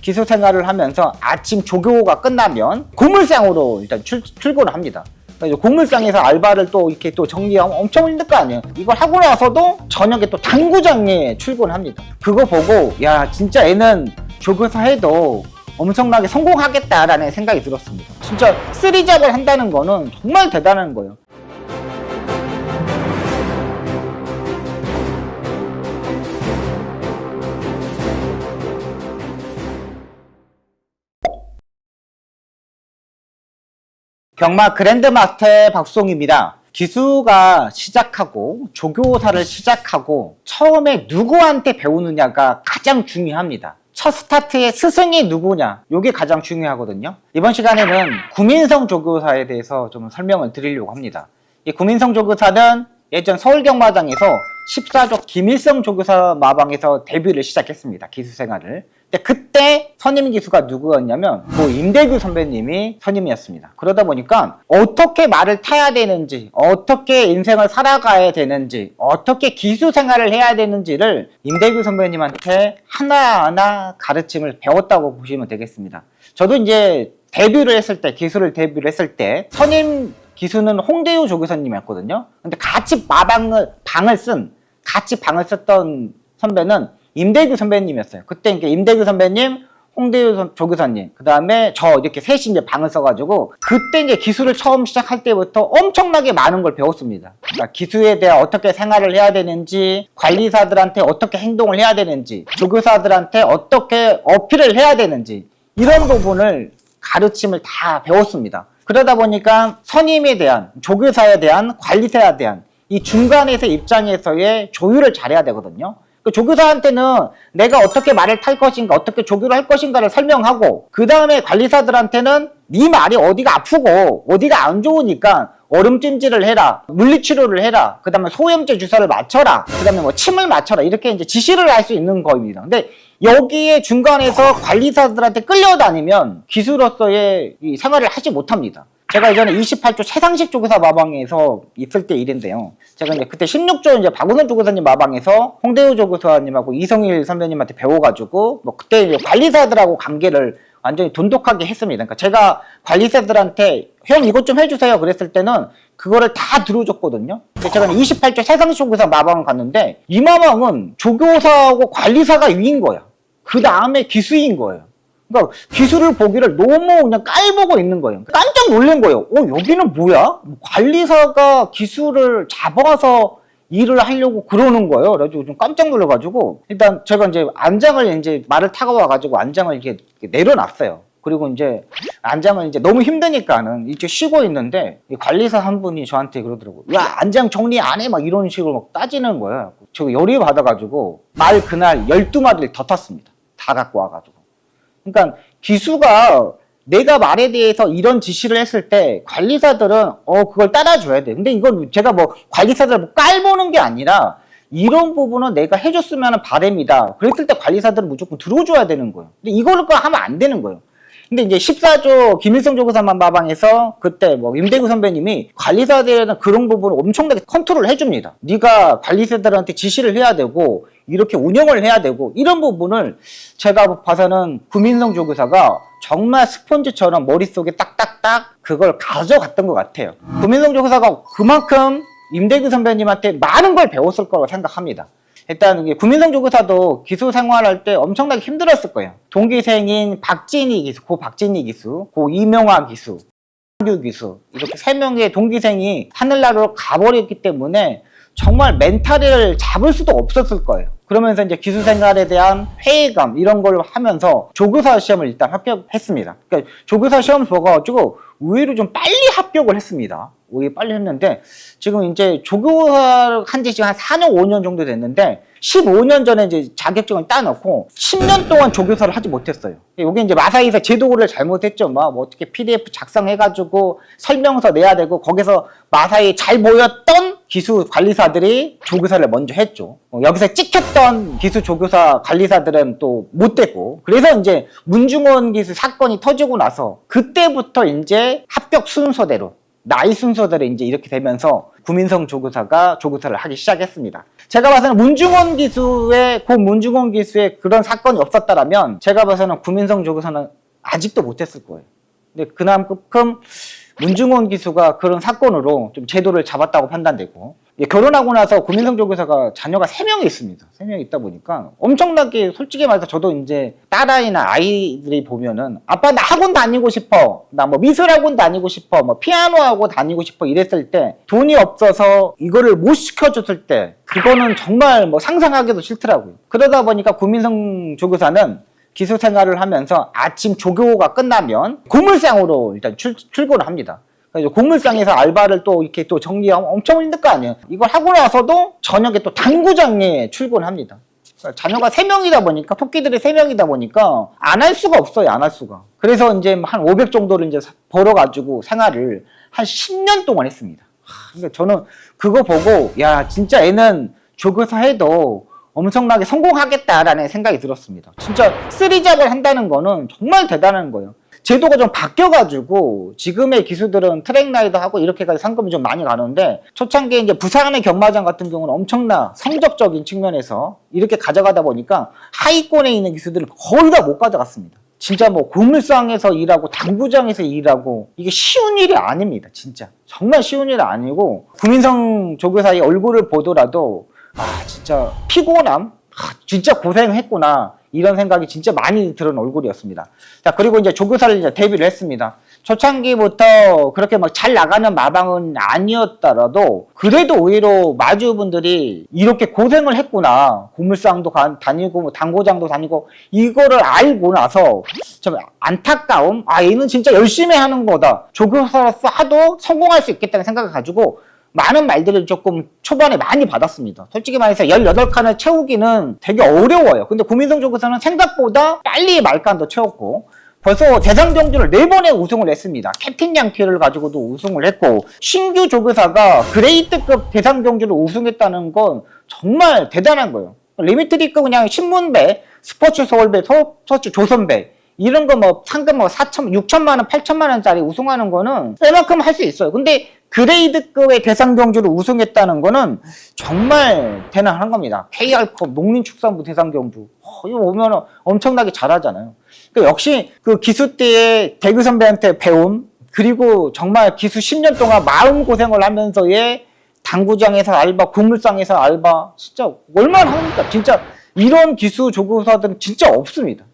기수 생활을 하면서 아침 조교가 끝나면 고물상으로 일단 출근을 합니다. 고물상에서 알바를 또 이렇게 또 정리하면 엄청 힘들 거 아니에요. 이걸 하고 나서도 저녁에 또 당구장에 출근합니다. 그거 보고 야 진짜 애는 조교사 해도 엄청나게 성공하겠다라는 생각이 들었습니다. 진짜 쓰리잡을 한다는 거는 정말 대단한 거예요. 경마 그랜드마스터의 박수홍입니다. 기수가 시작하고 조교사를 시작하고 처음에 누구한테 배우느냐가 가장 중요합니다. 첫 스타트의 스승이 누구냐, 이게 가장 중요하거든요. 이번 시간에는 구민성 조교사에 대해서 좀 설명을 드리려고 합니다. 이 구민성 조교사는 예전 서울경마장에서 14조 김일성 조교사 마방에서 데뷔를 시작했습니다. 기수 생활을. 근데 그때 선임 기수가 누구였냐면 임대규 선배님이 선임이었습니다. 그러다 보니까 어떻게 말을 타야 되는지, 어떻게 인생을 살아가야 되는지, 어떻게 기수 생활을 해야 되는지를 임대규 선배님한테 하나하나 가르침을 배웠다고 보시면 되겠습니다. 저도 이제 기수를 데뷔를 했을 때 선임 기수는 홍대우 조교사님이었거든요. 근데 같이 방을 썼던 선배는 임대규 선배님이었어요. 그때 이렇게 임대규 선배님, 홍대우 조교사님, 그 다음에 저 이렇게 셋이 이제 방을 써가지고 그때 이제 기수를 처음 시작할 때부터 엄청나게 많은 걸 배웠습니다. 그러니까 기수에 대해 어떻게 생활을 해야 되는지, 관리사들한테 어떻게 행동을 해야 되는지, 조교사들한테 어떻게 어필을 해야 되는지 이런 부분을 가르침을 다 배웠습니다. 그러다 보니까 선임에 대한, 조교사에 대한, 관리사에 대한 이 중간에서 입장에서의 조율을 잘해야 되거든요. 그 조교사한테는 내가 어떻게 말을 탈 것인가, 어떻게 조교를 할 것인가를 설명하고, 그 다음에 관리사들한테는 네 말이 어디가 아프고 어디가 안 좋으니까 얼음찜질을 해라, 물리치료를 해라, 그 다음에 소염제 주사를 맞춰라, 그 다음에 뭐 침을 맞춰라, 이렇게 이제 지시를 할 수 있는 겁니다. 근데 여기에 중간에서 관리사들한테 끌려다니면 기수로서의 이 생활을 하지 못합니다. 제가 예전에 28조 최상식 조교사 마방에서 있을 때 일인데요. 제가 이제 그때 16조 이제 박은호 조교사님 마방에서 홍대우 조교사님하고 이성일 선배님한테 배워가지고 그때 이제 관리사들하고 관계를 완전히 돈독하게 했습니다. 그러니까 제가 관리사들한테 형 이것 좀 해주세요 그랬을 때는 그거를 다 들어줬거든요. 제가 28조 최상식 조교사 마방을 갔는데 이 마방은 조교사하고 관리사가 위인 거야. 그 다음에 기수인 거예요. 그러니까 기수를 보기를 너무 그냥 깔보고 있는 거예요. 깜짝 놀란 거예요. 여기는 뭐야? 관리사가 기수를 잡아서 일을 하려고 그러는 거예요. 그래가지고 좀 깜짝 놀라가지고 일단 제가 이제 안장을 이제 말을 타고 와가지고 안장을 이렇게 내려놨어요. 그리고 이제 안장을 이제 너무 힘드니까는 이렇게 쉬고 있는데 관리사 한 분이 저한테 그러더라고요. 야, 안장 정리 안 해? 막 이런 식으로 막 따지는 거예요. 제가 열이 받아가지고 말 그날 12마리를 더 탔습니다. 다 갖고 와가지고. 그러니까 기수가 내가 말에 대해서 이런 지시를 했을 때 관리사들은 그걸 따라줘야 돼. 근데 이건 제가 뭐 관리사들 뭐 깔보는 게 아니라 이런 부분은 내가 해줬으면 바람이다. 그랬을 때 관리사들은 무조건 들어줘야 되는 거예요. 근데 이거를 하면 안 되는 거예요. 근데 이제 14조 김일성 조교사 마방에서 그때 임대규 선배님이 관리사들에는 그런 부분을 엄청나게 컨트롤을 해줍니다. 네가 관리사들한테 지시를 해야 되고 이렇게 운영을 해야 되고 이런 부분을 제가 봐서는 구민성 조교사가 정말 스펀지처럼 머릿속에 딱딱딱 그걸 가져갔던 것 같아요. 구민성 조교사가 그만큼 임대규 선배님한테 많은 걸 배웠을 거라고 생각합니다. 일단 구민성 조교사도 기수 생활할 때 엄청나게 힘들었을 거예요. 동기생인 박진희 기수, 고 박진희 기수, 고 이명화 기수, 한규 기수 이렇게 3명의 동기생이 하늘나라로 가버렸기 때문에 정말 멘탈을 잡을 수도 없었을 거예요. 그러면서 이제 기수 생활에 대한 회의감 이런 걸 하면서 조교사 시험을 일단 합격했습니다. 그러니까 조교사 시험 보고가지고 의외로 좀 빨리 합격을 했습니다. 오히려 빨리 했는데 지금 이제 조교사 한지 지금 한 4년 5년 정도 됐는데 15년 전에 이제 자격증을 따놓고 10년 동안 조교사를 하지 못했어요. 여기 이제 마사이에서 제도를 잘못했죠. 뭐 어떻게 PDF 작성해가지고 설명서 내야 되고 거기서 마사이에 잘 모였던 기수 관리사들이 조교사를 먼저 했죠. 여기서 찍혔던 기수 조교사 관리사들은 또 못 됐고 그래서 이제 문중원 기수 사건이 터지고 나서 그때부터 이제 합격 순서대로 나이 순서대로 이제 이렇게 되면서 구민성 조교사가 조교사를 하기 시작했습니다. 제가 봐서는 문중원 기수의 그런 사건이 없었다라면 제가 봐서는 구민성 조교사는 아직도 못했을 거예요. 근데 그만큼 문중원 기수가 그런 사건으로 좀 제도를 잡았다고 판단되고, 결혼하고 나서 구민성 조교사가 자녀가 3명이 있습니다. 3명이 있다 보니까 엄청나게, 솔직히 말해서 저도 이제 딸아이나 아이들이 보면은 아빠 나 학원 다니고 싶어, 나 뭐 미술학원 다니고 싶어, 뭐 피아노 하고 다니고 싶어 이랬을 때 돈이 없어서 이거를 못 시켜줬을 때 그거는 정말 뭐 상상하기도 싫더라고요. 그러다 보니까 구민성 조교사는 기수 생활을 하면서 아침 조교가 끝나면 고물상으로 일단 출근을 합니다. 그래서 고물상에서 알바를 또 이렇게 또 정리하면 엄청 힘들 거 아니에요. 이걸 하고 나서도 저녁에 또 당구장에 출근합니다. 그러니까 자녀가 3명이다 보니까, 토끼들이 3명이다 보니까 안 할 수가 없어요. 안 할 수가. 그래서 이제 한 500 정도를 이제 벌어가지고 생활을 한 10년 동안 했습니다. 그러니까 저는 그거 보고, 야, 진짜 애는 조교사 해도 엄청나게 성공하겠다라는 생각이 들었습니다. 진짜 3잡을 한다는 거는 정말 대단한 거예요. 제도가 좀 바뀌어가지고 지금의 기수들은 트랙라이더 하고 이렇게까지 상금이 좀 많이 가는데, 초창기에 이제 부산의 경마장 같은 경우는 엄청나 성적적인 측면에서 이렇게 가져가다 보니까 하위권에 있는 기수들은 거의 다 못 가져갔습니다. 진짜 뭐 고물상에서 일하고 당구장에서 일하고 이게 쉬운 일이 아닙니다. 진짜 정말 쉬운 일이 아니고, 구민성 조교사의 얼굴을 보더라도 진짜 피곤함, 진짜 고생했구나 이런 생각이 진짜 많이 드는 얼굴이었습니다. 자, 그리고 이제 조교사를 이제 데뷔를 했습니다. 초창기부터 그렇게 막 잘 나가는 마방은 아니었더라도 그래도 오히려 마주분들이 이렇게 고생을 했구나, 고물상도 다니고 뭐 당구장도 다니고 이거를 알고 나서 좀 안타까움, 얘는 진짜 열심히 하는 거다, 조교사로서 하도 성공할 수 있겠다는 생각을 가지고 많은 말들을 조금 초반에 많이 받았습니다. 솔직히 말해서 18칸을 채우기는 되게 어려워요. 근데 구민성 조교사는 생각보다 빨리 말칸도 채웠고, 벌써 대상경주를 4번에 우승을 했습니다. 캡틴 양키를 가지고도 우승을 했고, 신규 조교사가 그레이트급 대상경주를 우승했다는 건 정말 대단한 거예요. 리미티드급 그냥 신문배, 스포츠 서울배, 스포츠 조선배 이런 거 뭐 상금 뭐 6천만 원, 8천만 원짜리 우승하는 거는 얼마큼 할 수 있어요. 근데 그레이드급의 대상경주를 우승했다는 거는 정말 대단한 겁니다. KR컵, 농림축산부 대상경주. 이거 보면 엄청나게 잘하잖아요. 그러니까 역시 그 기수 때의 대구 선배한테 배움, 그리고 정말 기수 10년 동안 마음고생을 하면서의 당구장에서 알바, 고물상에서 알바, 진짜 얼마나 합니까? 진짜 이런 기수 조교사들은 진짜 없습니다.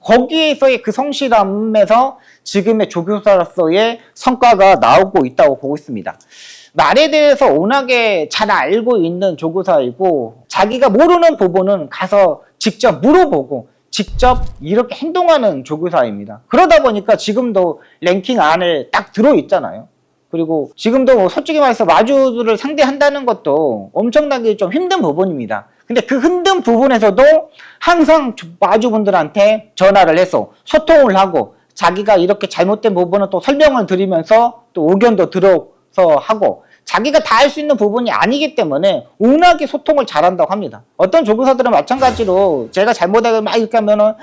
거기에서의 그 성실함에서 지금의 조교사로서의 성과가 나오고 있다고 보고 있습니다. 말에 대해서 워낙에 잘 알고 있는 조교사이고, 자기가 모르는 부분은 가서 직접 물어보고 직접 이렇게 행동하는 조교사입니다. 그러다 보니까 지금도 랭킹 안에 딱 들어있잖아요. 그리고 지금도 뭐 솔직히 말해서 마주들을 상대한다는 것도 엄청나게 좀 힘든 부분입니다. 근데 그 힘든 부분에서도 항상 마주분들한테 전화를 해서 소통을 하고, 자기가 이렇게 잘못된 부분은 또 설명을 드리면서 또 의견도 들어서 하고, 자기가 다 할 수 있는 부분이 아니기 때문에 워낙에 소통을 잘한다고 합니다. 어떤 조교사들은 마찬가지로 제가 잘못하게 막 이렇게 하면은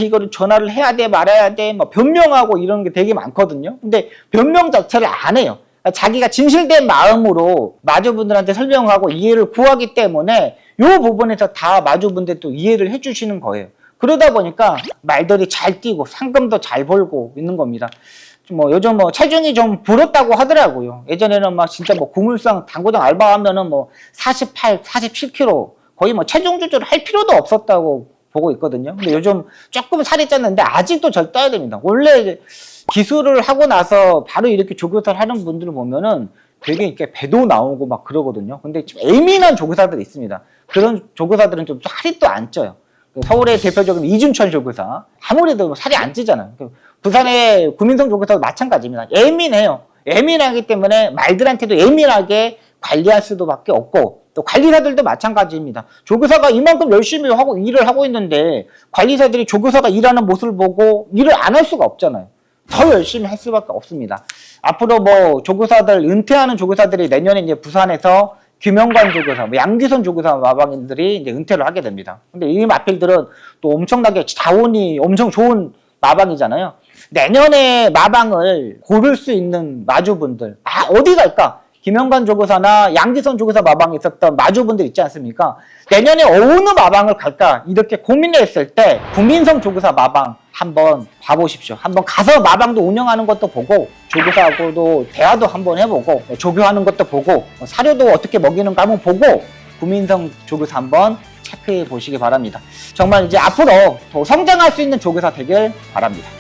이거를 전화를 해야 돼 말아야 돼 막 변명하고 이런 게 되게 많거든요. 근데 변명 자체를 안 해요. 자기가 진실된 마음으로 마주분들한테 설명하고 이해를 구하기 때문에 이 부분에서 다 마주분들 또 이해를 해주시는 거예요. 그러다 보니까 말들이 잘 뛰고 상금도 잘 벌고 있는 겁니다. 뭐 요즘 뭐 체중이 좀 불었다고 하더라고요. 예전에는 막 진짜 뭐 고물상 당구장 알바하면은 뭐 48, 47kg 거의 뭐 체중 조절을 할 필요도 없었다고 보고 있거든요. 근데 요즘 조금 살이 쪘는데 아직도 절 떠야 됩니다. 원래 기술을 하고 나서 바로 이렇게 조교사를 하는 분들을 보면은 되게 이렇게 배도 나오고 막 그러거든요. 근데 좀 예민한 조교사들이 있습니다. 그런 조교사들은 좀 살이 또 안 쪄요. 서울의 대표적인 이준철 조교사, 아무래도 살이 안 찌잖아요. 부산의 구민성 조교사도 마찬가지입니다. 예민해요. 예민하기 때문에 말들한테도 예민하게 관리할 수밖에 없고, 또 관리사들도 마찬가지입니다. 조교사가 이만큼 열심히 하고 일을 하고 있는데 관리사들이 조교사가 일하는 모습을 보고 일을 안 할 수가 없잖아요. 더 열심히 할 수밖에 없습니다. 앞으로 뭐 조교사들, 은퇴하는 조교사들이 내년에 이제 부산에서 김영관 조교사, 양기선 조교사 마방인들이 이제 은퇴를 하게 됩니다. 근데 이 마필들은 또 엄청나게 자원이 엄청 좋은 마방이잖아요. 내년에 마방을 고를 수 있는 마주분들, 어디 갈까? 김영관 조교사나 양지선 조교사 마방에 있었던 마주분들 있지 않습니까? 내년에 어느 마방을 갈까? 이렇게 고민했을 때 구민성 조교사 마방 한번 봐보십시오. 한번 가서 마방도 운영하는 것도 보고 조교사하고도 대화도 한번 해보고 조교하는 것도 보고 사료도 어떻게 먹이는가 한번 보고 구민성 조교사 한번 체크해 보시기 바랍니다. 정말 이제 앞으로 더 성장할 수 있는 조교사 되길 바랍니다.